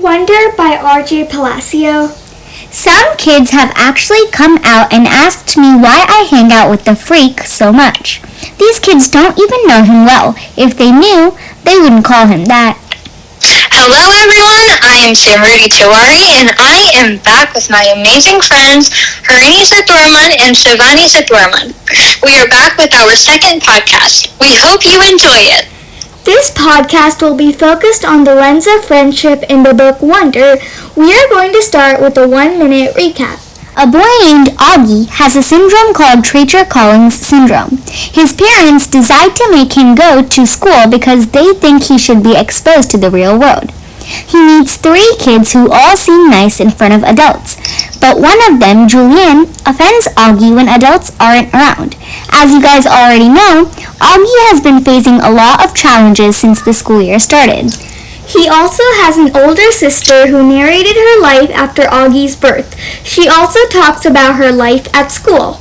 Wonder by R.J. Palacio. Some kids have actually come out and asked me why I hang out with the freak so much. These kids don't even know him well. If they knew, they wouldn't call him that. Hello everyone, I am Simruti Tiwari and I am back with my amazing friends Harini Sathuraman and Shivani Sathuraman. We are back with our second podcast. We hope you enjoy it. This podcast will be focused on the lens of friendship in the book Wonder. We are going to start with a 1-minute recap. A boy named Augie has a syndrome called Treacher-Collins syndrome. His parents decide to make him go to school because they think he should be exposed to the real world. He meets 3 kids who all seem nice in front of adults, but one of them, Julian, offends Augie when adults aren't around. As you guys already know, Augie has been facing a lot of challenges since the school year started. He also has an older sister who narrated her life after Augie's birth. She also talks about her life at school.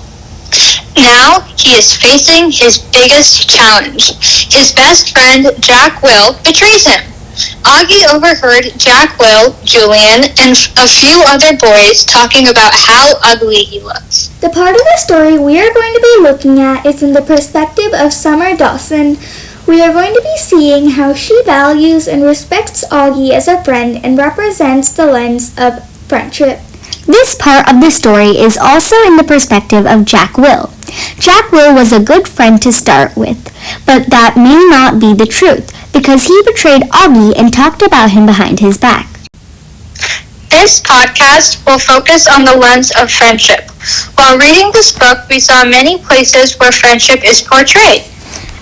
Now he is facing his biggest challenge. His best friend, Jack Will, betrays him. Augie overheard Jack Will, Julian, and a few other boys talking about how ugly he looks. The part of the story we are going to be looking at is in the perspective of Summer Dawson. We are going to be seeing how she values and respects Augie as a friend and represents the lens of friendship. This part of the story is also in the perspective of Jack Will. Jack Will was a good friend to start with, but that may not be the truth because he betrayed Augie and talked about him behind his back. This podcast will focus on the lens of friendship. While reading this book, we saw many places where friendship is portrayed.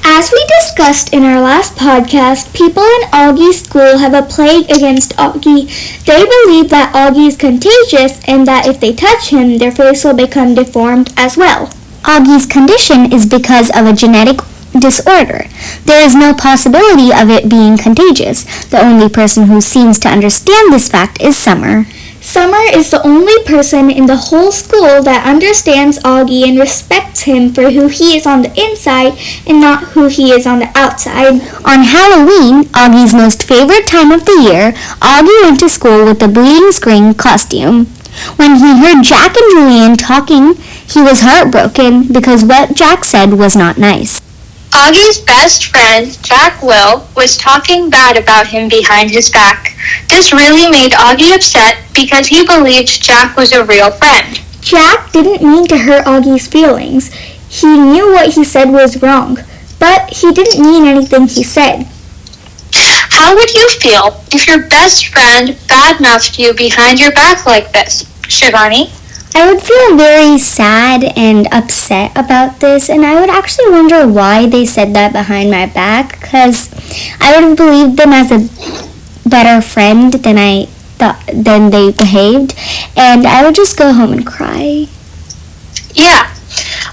As we discussed in our last podcast, people in Augie's school have a plague against Augie. They believe that Augie is contagious and that if they touch him, their face will become deformed as well. Augie's condition is because of a genetic disorder. There is no possibility of it being contagious. The only person who seems to understand this fact is Summer. Summer is the only person in the whole school that understands Augie and respects him for who he is on the inside and not who he is on the outside. On Halloween, Augie's most favorite time of the year, Augie went to school with the bleeding screen costume. When he heard Jack and Julian talking, he was heartbroken because what Jack said was not nice. Augie's best friend, Jack Will, was talking bad about him behind his back. This really made Augie upset because he believed Jack was a real friend. Jack didn't mean to hurt Augie's feelings. He knew what he said was wrong, but he didn't mean anything he said. How would you feel if your best friend badmouthed you behind your back like this, Shivani? I would feel very sad and upset about this, and I would actually wonder why they said that behind my back, because I would have believed them as a better friend than they behaved, and I would just go home and cry. Yeah.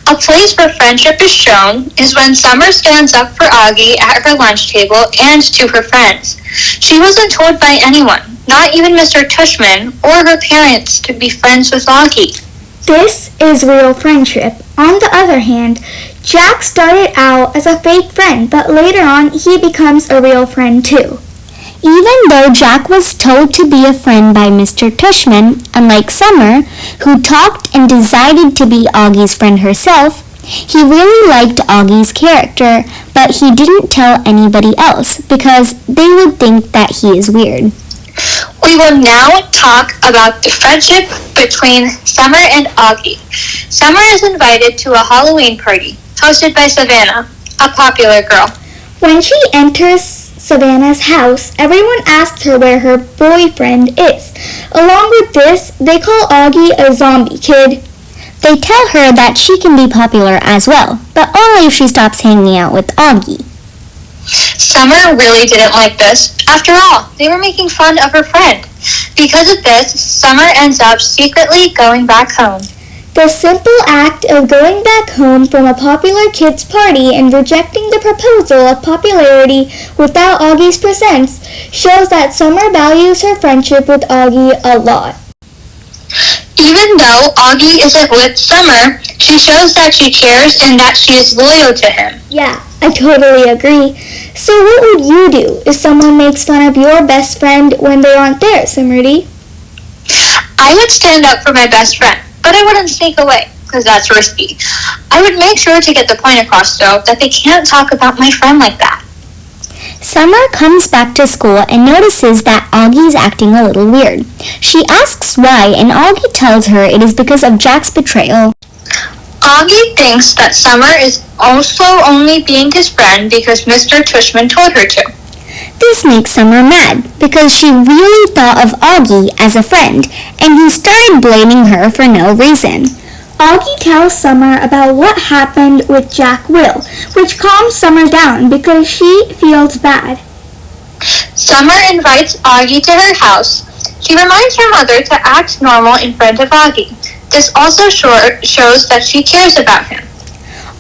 A place where friendship is shown is when Summer stands up for Augie at her lunch table and to her friends. She wasn't told by anyone, not even Mr. Tushman or her parents, to be friends with Augie. This is real friendship. On the other hand, Jack started out as a fake friend, but later on he becomes a real friend too. Even though Jack was told to be a friend by Mr. Tushman, unlike Summer, who talked and decided to be Augie's friend herself, he really liked Augie's character, but he didn't tell anybody else because they would think that he is weird. We will now talk about the friendship between Summer and Augie. Summer is invited to a Halloween party hosted by Savannah, a popular girl. When she enters Savannah's house, everyone asks her where her boyfriend is. Along with this, they call Augie a zombie kid. They tell her that she can be popular as well, but only if she stops hanging out with Augie. Summer really didn't like this. After all, they were making fun of her friend. Because of this, Summer ends up secretly going back home. The simple act of going back home from a popular kid's party and rejecting the proposal of popularity without Augie's presence shows that Summer values her friendship with Augie a lot. Even though Augie isn't with Summer, she shows that she cares and that she is loyal to him. Yeah, I totally agree. So what would you do if someone makes fun of your best friend when they aren't there, Simriti? I would stand up for my best friend, but I wouldn't sneak away, because that's risky. I would make sure to get the point across, though, that they can't talk about my friend like that. Summer comes back to school and notices that Augie's acting a little weird. She asks why, and Augie tells her it is because of Jack's betrayal. Augie thinks that Summer is also only being his friend because Mr. Tushman told her to. This makes Summer mad because she really thought of Augie as a friend, and he started blaming her for no reason. Augie tells Summer about what happened with Jack Will, which calms Summer down because she feels bad. Summer invites Augie to her house. She reminds her mother to act normal in front of Augie. This also shows that she cares about him.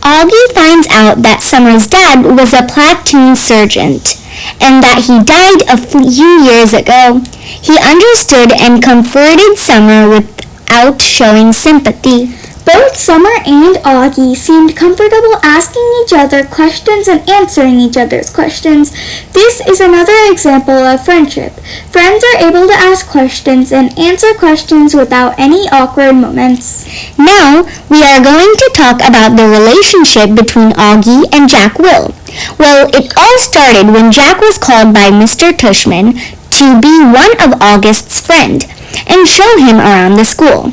Augie finds out that Summer's dad was a platoon sergeant and that he died a few years ago. He understood and comforted Summer without showing sympathy. Both Summer and Augie seemed comfortable asking each other questions and answering each other's questions. This is another example of friendship. Friends are able to ask questions and answer questions without any awkward moments. Now, we are going to talk about the relationship between Augie and Jack Will. Well, it all started when Jack was called by Mr. Tushman to be one of August's friend and show him around the school.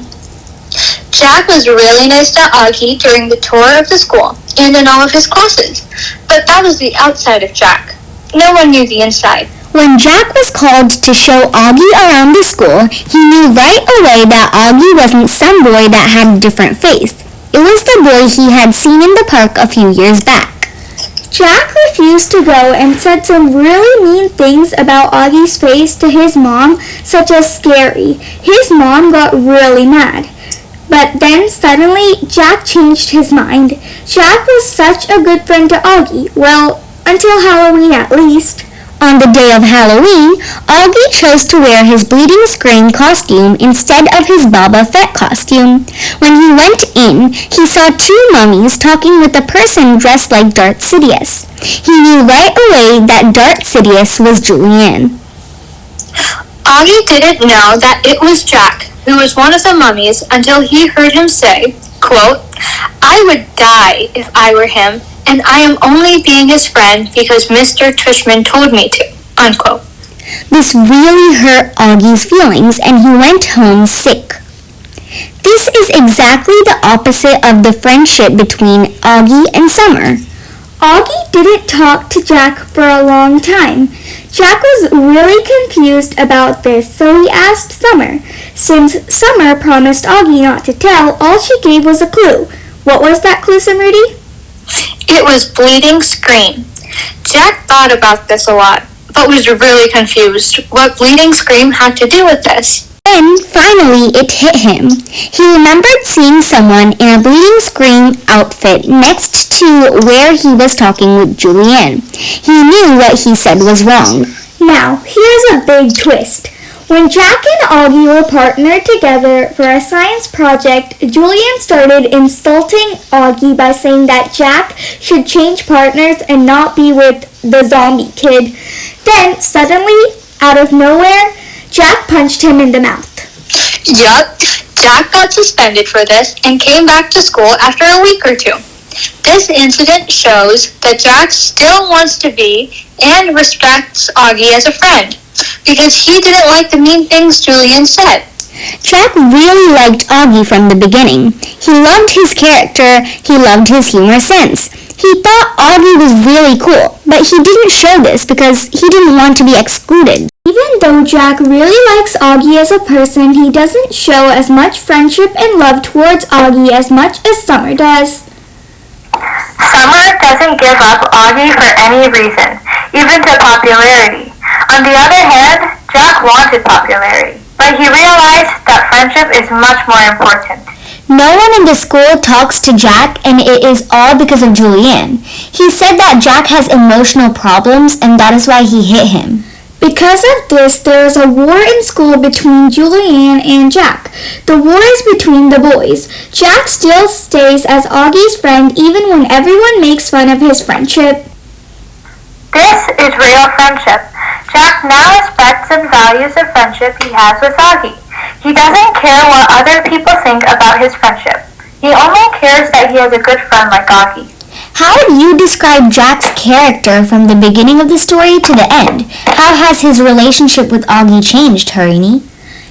Jack was really nice to Augie during the tour of the school and in all of his classes, but that was the outside of Jack. No one knew the inside. When Jack was called to show Augie around the school, he knew right away that Augie wasn't some boy that had a different face. It was the boy he had seen in the park a few years back. Jack refused to go and said some really mean things about Augie's face to his mom, such as scary. His mom got really mad. But then suddenly, Jack changed his mind. Jack was such a good friend to Augie. Well, until Halloween at least. On the day of Halloween, Augie chose to wear his bleeding scream costume instead of his Boba Fett costume. When he went in, he saw two mummies talking with a person dressed like Darth Sidious. He knew right away that Darth Sidious was Julianne. Augie didn't know that it was Jack, who was one of the mummies, until he heard him say, quote, "I would die if I were him, and I am only being his friend because Mr. Tushman told me to," unquote. This really hurt Augie's feelings, and he went home sick. This is exactly the opposite of the friendship between Augie and Summer. Augie didn't talk to Jack for a long time. Jack was really confused about this, so he asked Summer. Since Summer promised Augie not to tell, all she gave was a clue. What was that clue, Simriti? It was bleeding scream. Jack thought about this a lot, but was really confused what bleeding scream had to do with this. Then, finally, it hit him. He remembered seeing someone in a bleeding scream outfit next to where he was talking with Julianne. He knew what he said was wrong. Now, here's a big twist. When Jack and Augie were partnered together for a science project, Julianne started insulting Augie by saying that Jack should change partners and not be with the zombie kid. Then, suddenly, out of nowhere, Jack punched him in the mouth. Yup, Jack got suspended for this and came back to school after a week or two. This incident shows that Jack still wants to be and respects Augie as a friend, because he didn't like the mean things Julianne said. Jack really liked Augie from the beginning. He loved his character, he loved his humor sense. He thought Augie was really cool, but he didn't show this because he didn't want to be excluded. Even though Jack really likes Augie as a person, he doesn't show as much friendship and love towards Augie as much as Summer does. Summer doesn't give up Augie for any reason, even to popularity. On the other hand, Jack wanted popularity, but he realized that friendship is much more important. No one in the school talks to Jack, and it is all because of Julianne. He said that Jack has emotional problems, and that is why he hit him. Because of this, there is a war in school between Julianne and Jack. The war is between the boys. Jack still stays as Augie's friend even when everyone makes fun of his friendship. This is real friendship. Jack now respects and values the friendship he has with Augie. He doesn't care what other people think about his friendship. He only cares that he has a good friend like Augie. How would you describe Jack's character from the beginning of the story to the end? How has his relationship with Augie changed, Harini?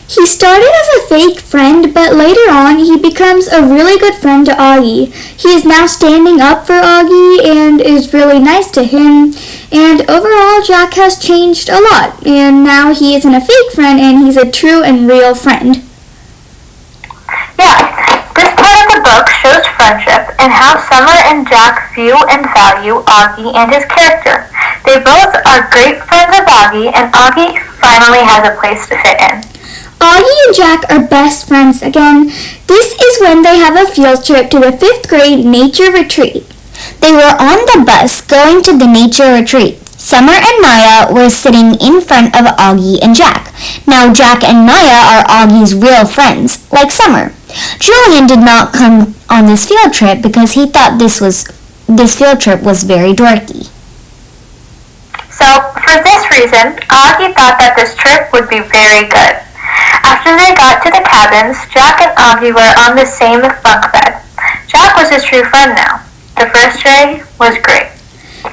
He started as a fake friend, but later on he becomes a really good friend to Augie. He is now standing up for Augie and is really nice to him. And overall, Jack has changed a lot. And now he isn't a fake friend and he's a true and real friend. Yeah, this part of the book shows friendship and how Summer and Jack view and value Augie and his character. They both are great friends of Augie, and Augie finally has a place to fit in. Augie and Jack are best friends again. This is when they have a field trip to the 5th grade nature retreat. They were on the bus going to the nature retreat. Summer and Maya were sitting in front of Augie and Jack. Now Jack and Maya are Augie's real friends, like Summer. Julian did not come on this field trip because he thought this field trip was very dorky. So, for this reason, Augie thought that this trip would be very good. After they got to the cabins, Jack and Augie were on the same bunk bed. Jack was his true friend now. The first day was great.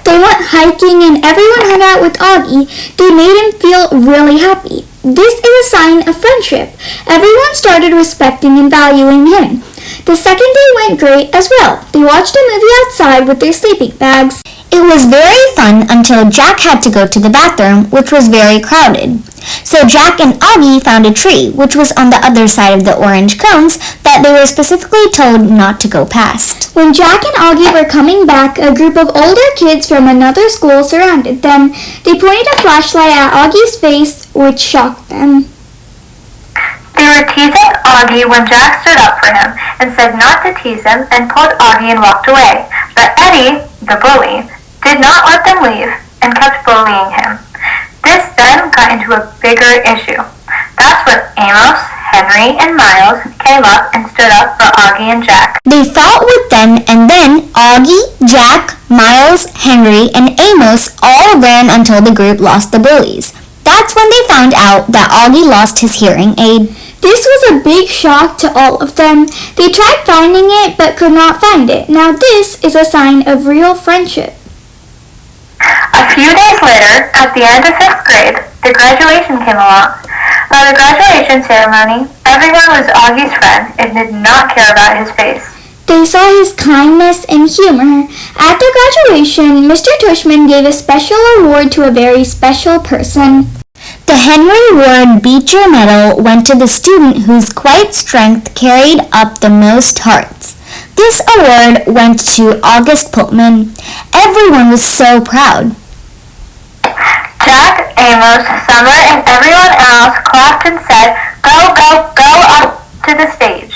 They went hiking and everyone hung out with Augie. They made him feel really happy. This is a sign of friendship. Everyone started respecting and valuing him. The second day went great as well. They watched a movie outside with their sleeping bags. It was very fun until Jack had to go to the bathroom, which was very crowded. So Jack and Augie found a tree, which was on the other side of the orange cones that they were specifically told not to go past. When Jack and Augie were coming back, a group of older kids from another school surrounded them. They pointed a flashlight at Augie's face, which shocked them. They were teasing Augie when Jack stood up for him and said not to tease him and pulled Augie and walked away. But Eddie, the bully, did not let them leave and kept bullying him. This then got into a bigger issue. That's when Amos, Henry, and Miles came up and stood up for Augie and Jack. They fought with them, and then Augie, Jack, Miles, Henry, and Amos all ran until the group lost the bullies. That's when they found out that Augie lost his hearing aid. This was a big shock to all of them. They tried finding it but could not find it. Now this is a sign of real friendship. A few days later, at the end of 5th grade, the graduation came along. By the graduation ceremony, everyone was Augie's friend and did not care about his face. They saw his kindness and humor. At the graduation, Mr. Tushman gave a special award to a very special person. The Henry Ward Beecher Medal went to the student whose quiet strength carried up the most hearts. This award went to August Pultman. Everyone was so proud. Jack, Amos, Summer, and everyone else clapped and said, "Go, go, go up to the stage."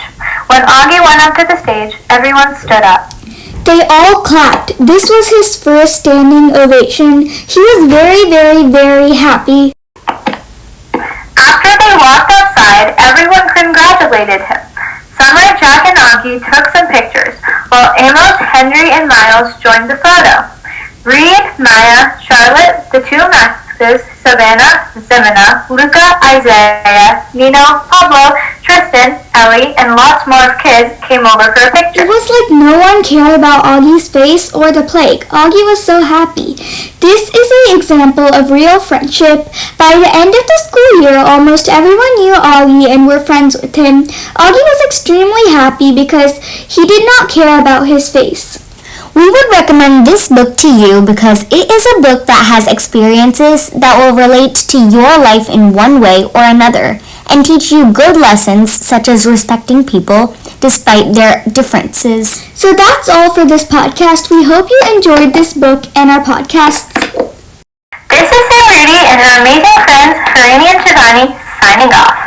When Augie went up to the stage, everyone stood up. They all clapped. This was his first standing ovation. He was very, very, very happy. After they walked outside, everyone congratulated him. Summer, Jack, and Augie took some pictures, while Amos, Henry, and Miles joined the photo. Reed, Maya, Charlotte, the two Maxes, Savannah, Zimina, Luca, Isaiah, Nino, Pablo, Tristan, Ellie, and lots more of kids came over for a picture. It was like no one cared about Augie's face or the plague. Augie was so happy. This is an example of real friendship. By the end of the school year, almost everyone knew Augie and were friends with him. Augie was extremely happy because he did not care about his face. We would recommend this book to you because it is a book that has experiences that will relate to your life in one way or another and teach you good lessons such as respecting people despite their differences. So that's all for this podcast. We hope you enjoyed this book and our podcasts. This is Sam Rudy and her amazing friends, Harini and Shivani, signing off.